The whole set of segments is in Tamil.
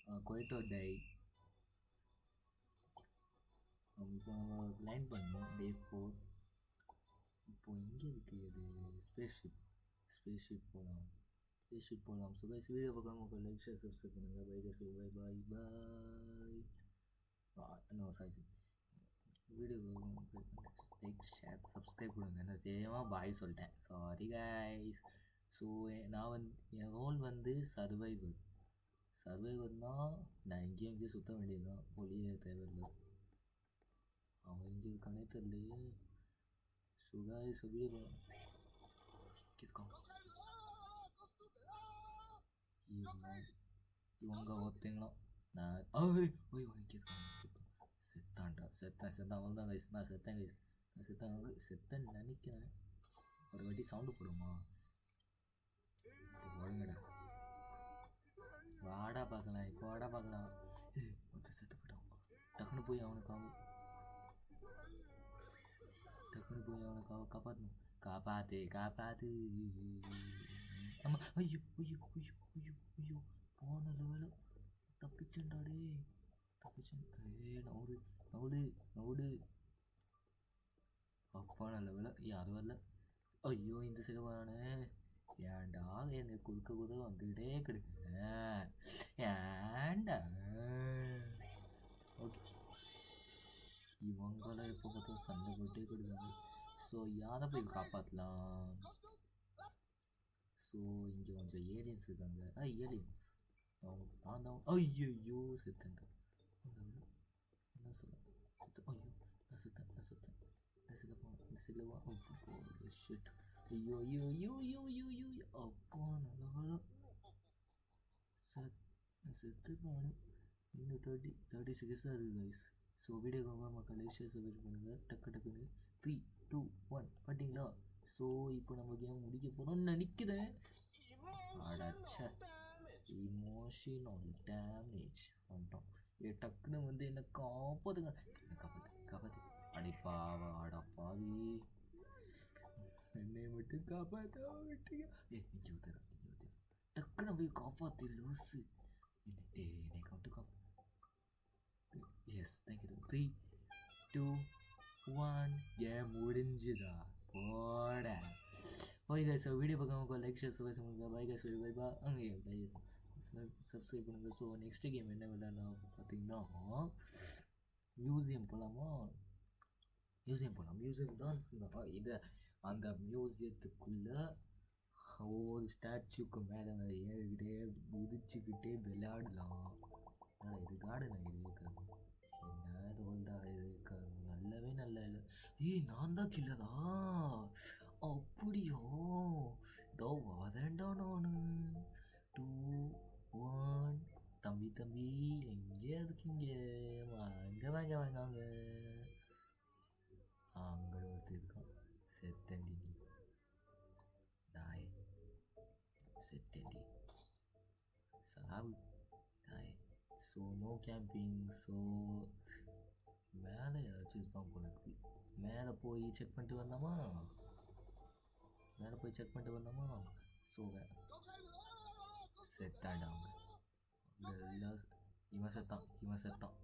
கொய்டோ டை. இப்போ நம்ம லைன் பண்ணோம் டே 4. இப்போது எங்கே இருக்குது அது? ஸ்பேஸ்ஷிப் போகலாம். ஸோ கைஸ் வீடியோ பார்க்காம உங்களுக்கு லைக் ஷேர் சப்ஸ்கிரைப் பண்ணுங்கள். Bye guys, bye bye bye. No sorry, video like share subscribe கொடுங்க. நான் தெரியாமல் பாய் சொல்லிட்டேன், சாரி கைஸ். ஸோ நான் என் ரோல் சர்வைவர்னால் நான் எங்கேயும் சுற்ற வேண்டியது தான், ஒளியே தேவையில்லை. அவன் எங்கே இருக்கானே தெரியலையே. ஸோ கைஸ் வீடியோ இவங்க ஒருத்தங்களா நான் செத்தான் அவன் தான் கைஸ். நான் செத்தேன் நினைக்கிறேன். ஒரு வாட்டி சவுண்டு போடுமா? ஒழுங்கடா, வாடா பார்க்கலாம். இப்போ வாடா பார்க்கலாம். மொத்தம் செத்து போயிட்டான். டக்குன்னு போய் அவனை காப்பாற்றணும். காப்பாத்து. ஆமா, ஐயோ ஐயோ ஐயோ ஐயோ ஐயோ, போன லெவலு தப்பிச்சேன்டாடே. நவுடு. அப்பா நல்ல வேலை யாரும் வரல. ஐயோ, இந்த சைடு வரானே. ஏன்டா என்னை குறுக்க வந்துக்கிட்டே கிடக்கு? ஏன்டா? ஓகே, இவங்கள எப்போ பார்த்தா சண்டை போட்டே கொடுக்காங்க. ஸோ யாரை போய் காப்பாற்றலாம்? ஸோ இங்கே கொஞ்சம் ஏலியன்ஸ் இருக்காங்க. ஏலியன்ஸ் நான் தான். ஐயோ செத்தேன்டா. என்ன சொல்ல ஐயோ, நான் செத்தேன். ஷிட். ஐயோ அப்பா நல்ல செத்து போனேன். இன்னும் 30 செகண்ட்ஸ் தான் இருக்குது கைஸ். ஸோ வீடியோக்காக மக்கள் ஷேர் சப்ஸ்கிரைப் பண்ணுங்கள். டக்குன்னு 3, 2, 1 பண்ணிட்டீங்களா? ஸோ இப்போ நம்ம கேம் முடிக்க போகிறோம்னு நினைக்கிறேன். அடச்சே, இமோஷனல் டேமேஜ் வந்துட்டோம். டக்குன்னு என்ன காப்பாற்றுங்க. காப்பாற்று. அடப்பாவி, என்னை மட்டும் காப்பாற்ற விட்டீங்க. இங்கே ஊத்துறேன். டக்குன்னு போய் காப்பாற்று லூஸு. என்னை காப்பாற்று. S, thank you. 3, 2, 1 கேம் முடிஞ்சுதா? போட. ஓகே கைஸ், வீடியோ பார்க்காம லைக் ஷேர் சப்ஸ்கிரைப் பண்ணுங்கள். பை கைஸ், பை பா. சப்ஸ்கிரைப் பண்ணுங்கள். ஸோ நெக்ஸ்ட் கேம் என்ன விளையாடலாம் பார்த்தீங்கன்னா, மியூசியம் போகலாமா? மியூசியம் தான் இது. அந்த மியூசியத்துக்குள்ளே ஒவ்வொரு ஸ்டாச்சுக்கு மேலே ஏறிக்கிட்டே குதிச்சுக்கிட்டே விளையாடலாம். இது கார்டனா? இது இருக்கிறது என்ன ரோல்டா? இது நல்லவே நல்ல இல்லை. நான் தான் கில்லதா? அப்படியோ? இதோ வரேன்டா நான். 2, 1. தம்பி எங்கே இருக்கீங்க? வாங்க. அங்கே ஒருத்தர் இருக்கான். செத்தண்டி நீ நாய். செத்தண்டி சாவு நாய். So no camping. ஸோ மேலே ஏதாச்சும் இருப்பான் போல இருக்கு. மேலே போய் செக் பண்ணிட்டு வந்தோமா? ஸோ செத்தாண்டா அவங்க எல்லாம். இவன் செத்தான்.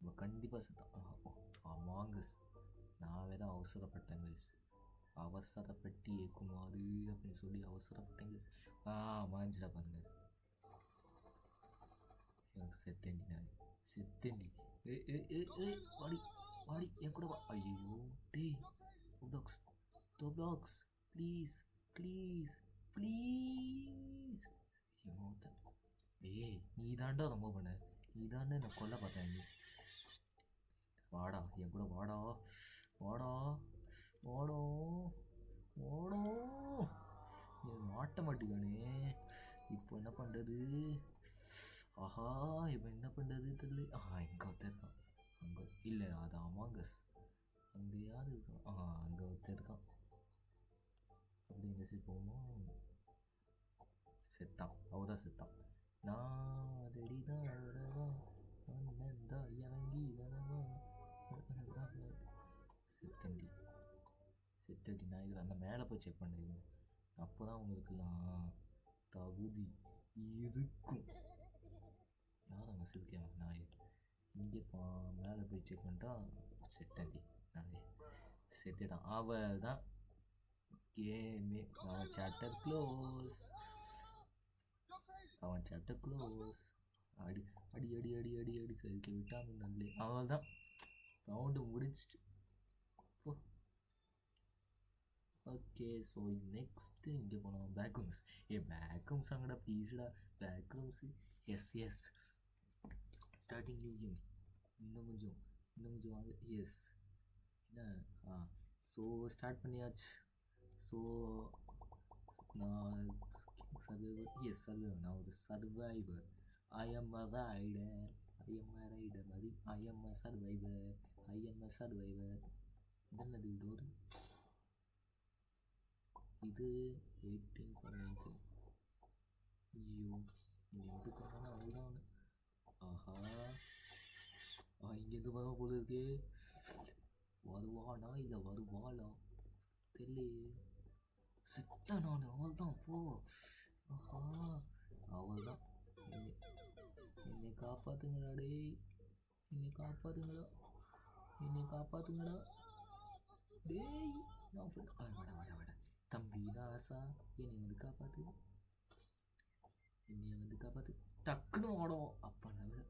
இவன் கண்டிப்பாக செத்தான். ஆமாங்கஸ், நான் வேற அவசரப்பட்டேன் கைஸ். அவசரப்பட்டு ஏக்குமாறு அப்படின்னு சொல்லி அவசரப்பட்டேன் கைஸ். மாஞ்சிடா பாருங்க. செத்தேண்டி. வாடி என் கூட வா. ஐயோ டேய், ப்ளாக்ஸ் ப்ளீஸ். நீ தாண்டா ரொம்ப பண்ண. நீ தானே நான் கொல்ல பார்த்தேன். வாடா என் கூட, வாடா. மாட்ட மாட்டேங்கானே. இப்போ என்ன பண்ணுறது? ஆஹா, இப்போ என்ன பண்ணுறது தெரியல. இங்கே ஒருத்தர் இருக்கான். அங்கே இல்லை, அது அமாங்கஸ். அங்கே யார் இருக்கான்? அங்கே ஒருத்தர் இருக்கான். அப்படி இந்த சைடு போகுமா? அவதான் செத்தான். நான் ரெடி தான் இறங்கி செத்தடி நாய்கள். அந்த மேலே போய் செக் பண்ணுறீங்க. அப்போ தான் உங்களுக்கெல்லாம் தகுதி இருக்கும். யார் அங்கே இருக்கேன் நான் இங்கே மேலே போய் செக் பண்ணிட்டான். செட்டண்டி நான் செத்துட்டான். அவள் தான் கேமே. அவன் சாப்டர் க்ளோஸ். அடி அடி அடி அடி அடி அடி சரிக்க விட்டாமின் நல்லே. அவள் தான் ரவுண்டு முடிச்சிட்டு போ. ஓகே, ஸோ நெக்ஸ்ட்டு இங்கே போனோம். பேக்ரூம்ஸ். பேக்ரூம்ஸ் அங்கடா ப்ளீஸ்டா. Backrooms. Yes starting new game. இன்னும் கொஞ்சம் வாங்க. எஸ் என்ன ஸோ ஸ்டார்ட் பண்ணியாச்சு. ஸோ நான் சர்வைவர். சர்வைவர். நான் ஒரு survivor. I am a rider. அது ஐ எம் அ சர்வைவர். இதென்னது டோரு? இது வெயிட்டிங் ஃபார் ஆன்சர். ஐயோ, இங்கே எப்படி போனாலும் அவ்வளோதான் ஒன்று. ஆஹா, இங்கேருந்து வர போல இருக்கு. வருவானா இல்லை வருவாளா தெரியலையே. செத்த நான். அவள் தான் போ. ஆஹா, அவள் தான். என்னை காப்பாற்றுங்கடா டேய். என்னை காப்பாற்றுங்கடா டேய். நான் வட தம்பி தாசா, என்னை வந்து காப்பாற்று. டக்குன்னு ஓடும். அப்பா நவிட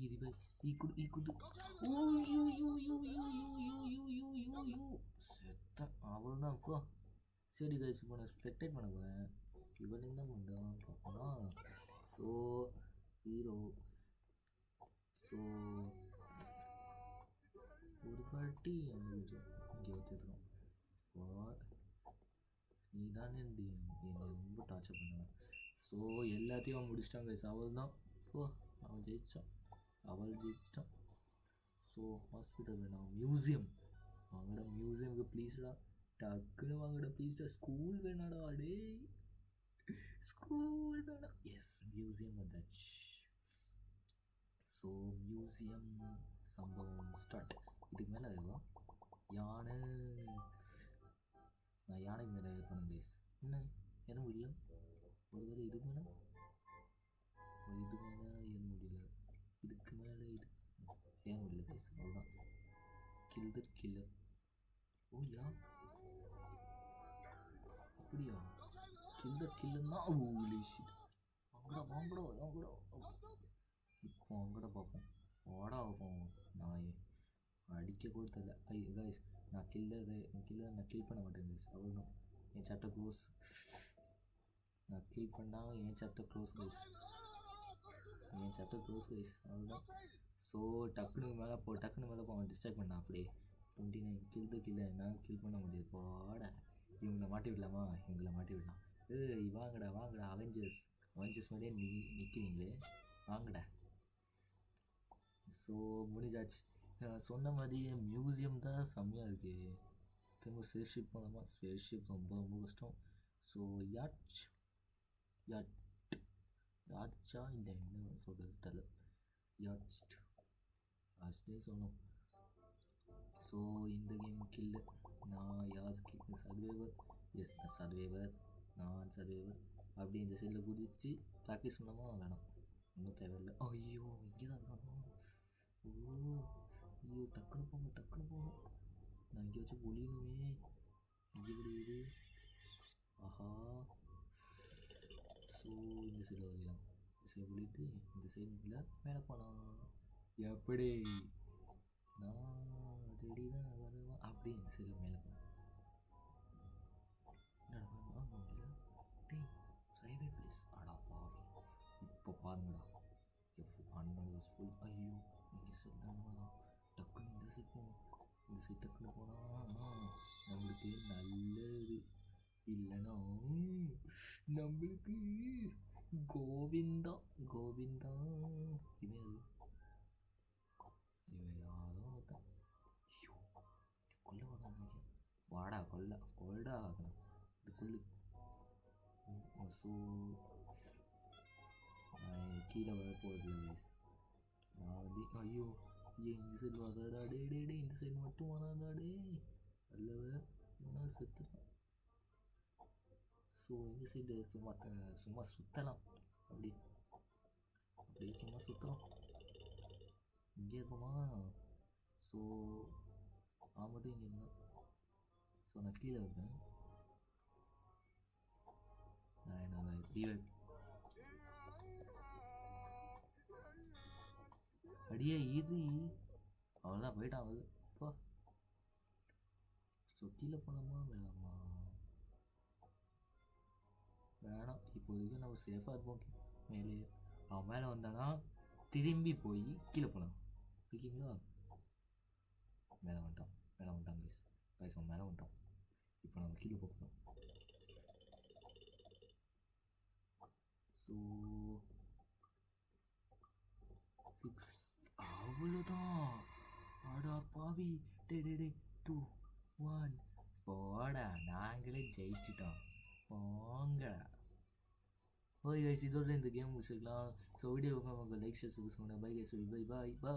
இது பை ஈக்குது. செத்த. அவள் தான் போ. சரி கைஸ், இப்போ நான் ஸ்பெக்டேட் பண்ண போகிறேன். இவன் என்ன பண்ணுறான் பார்க்கலாம். So hero. ஸோ ஒரு வாட்டி அந்த கொஞ்சம் இங்கே வச்சுருக்கோம். நீ தானே என்னை ரொம்ப டார்ச்சர் பண்ணுவேன். ஸோ எல்லாத்தையும் முடிச்சிட்டாங்க கைஸ். அவள் தான் போ. அவள் ஜெயிச்சிட்டான். ஸோ ஹாஸ்பிட்டல் வேணாம். மியூசியம் வாங்கடா. மியூசியமுக்கு ப்ளீஸ்டா. டக்குன்னு வாங்கடா ப்ளீஸ்டா. ஸ்கூல் வேணாடா டே. ஸ்கூல் வேணாம். எஸ், மியூசியம் வந்தாச்சு. ஸோ மியூசியம் சம்பவம் ஸ்டார்ட். இதுக்கு மேலே இருக்கும் யானை. நான் யானைக்கு மேலே பண்ணேன் கைஸ். என்ன ஏற முடியல. ஒருவேளை இதுக்கு மேலே ஏற முடியல. இதுக்கு மேலே ஏற முடியல கைஸ். அவ்வளோதான். Kill the killer. Oh yeah, அப்படியா? கில் த கில்லர்னா ஓலி ஷிட். வாங்கடா இப்போ அங்கட பார்ப்போம். ஓடா வைப்போம். நான் அடிக்க கூட தெரியல. கைஸ், நான் கில் பண்ண மாட்டேன் கைஸ். அவ்வளோதான். என் சாப்டர் க்ளோஸ். நான் கில் பண்ணால் என் சாப்டர் க்ளோஸ் கைஸ். அவ்வளோதான். ஸோ டக்குனு மேலே போ. டிஸ்ட்ராக்ட் பண்ணா அப்படியே. 29 கில் த கில்லர். என்னால் கில் பண்ண முடியாது. போட இவங்களை மாட்டி விடலாமா? விடலாம். வாங்கடா அவெஞ்சர்ஸ் மாதிரியே நிற்கிறீங்களே. வாங்கடா. ஸோ முடிஞ்சாச்சு. சொன்ன மாதிரியே மியூசியம் தான் செம்மையாக இருக்குது. திரும்ப ஸ்பேஸ்ஷிப் போனோமா? ஸ்பேஸ்ஷிப் ரொம்ப கஷ்டம். ஸோ யாச்சா இல்லை என்ன சொல்கிறது தெரியல. யாச்சே சொல்லணும். ஸோ இந்த கேம் கில்லு. நான் யாருக்கு சர்வைவர். எஸ், நான் சர்வைவர். அப்படி இந்த சைடில் குதிச்சு ப்ராக்டிஸ் பண்ணாமல் வேணாம். ஒன்றும் தேவையில்லை. ஐயோ, இங்கே தான் இருக்கணும். ஐயோ, டக்குன்னு போங்க. நான் எங்கேயாச்சும் ஒளியணுமே. எங்கே கிடையாது. ஆஹா. ஸோ இந்த சைடில் ஒழியலாம். இந்த சைடு ஒழிட்டு இந்த சைடில் மேலே போகலாம். எப்படி? நான் ரெடி தான் வருவேன். அப்படியே இந்த சைடில் மேலே போகலாம். என்னடா முடியல. டேய் சைவே ப்ளீஸ். அடா பாவி. இப்போ பாருங்கடா. ஃபுல். ஐயோ, இங்கே சைடு டக்குன்னு இந்த சைடு போகணும். இந்த சைடு டக்குன்னு போனால் நம்மளுக்கு நல்லது. இல்லைனா நம்மளுக்கு கோவிந்தா. இது இவன் யாரோ தான். ஐயோ, கொல்ல வரான் நினைக்கிறேன். வாடா கொல்டா ஆகணும். இது கொல்லு. ஸோ கீழே வர போகிறது கைஸ். நான் ஐயோ, இந்த சைடு வராடா டே. இந்த சைடு மட்டும் வராதா டே. அல்லவ என்ன செத்துட்டான். ஸோ இந்த சைடு சும்மா சுற்றலாம். அப்படியே சும்மா சுற்றலாம். இங்கே இருக்குமா? ஸோ நான் மட்டும் இங்கே இருந்தேன். ஸோ நான் கீழே இருக்கேன். நான் என்ன டிவைட் அடியே இது அவ்வளோதான் போயிட்டான் அது இப்போ. ஸோ கீழே போனோமா வேணாமா? வேணாம், இப்போதைக்கு நம்ம சேஃபாக இருப்போம். மேலே அவன் மேலே வந்தானா திரும்பி போய் கீழே போகலாம். ஓகேங்களா? மேலே வந்துட்டான் கைஸ். அவன் மேலே வந்துட்டான். இப்போ நம்ம கீழே போகணும். ஸோ 6 அவ்வளோதான். அடா பாவி. டே 2 1 போடா, நாங்களே ஜெயிச்சிட்டோம். போங்கடா. ஓகே கைஸ், இதோட இந்த கேம் முடிச்சிருக்கலாம். ஸோ வீடியோ உங்கள் லைக் ஷேர் சப்ஸ்கிரைப் பண்ணுங்கள். Bye guys, by.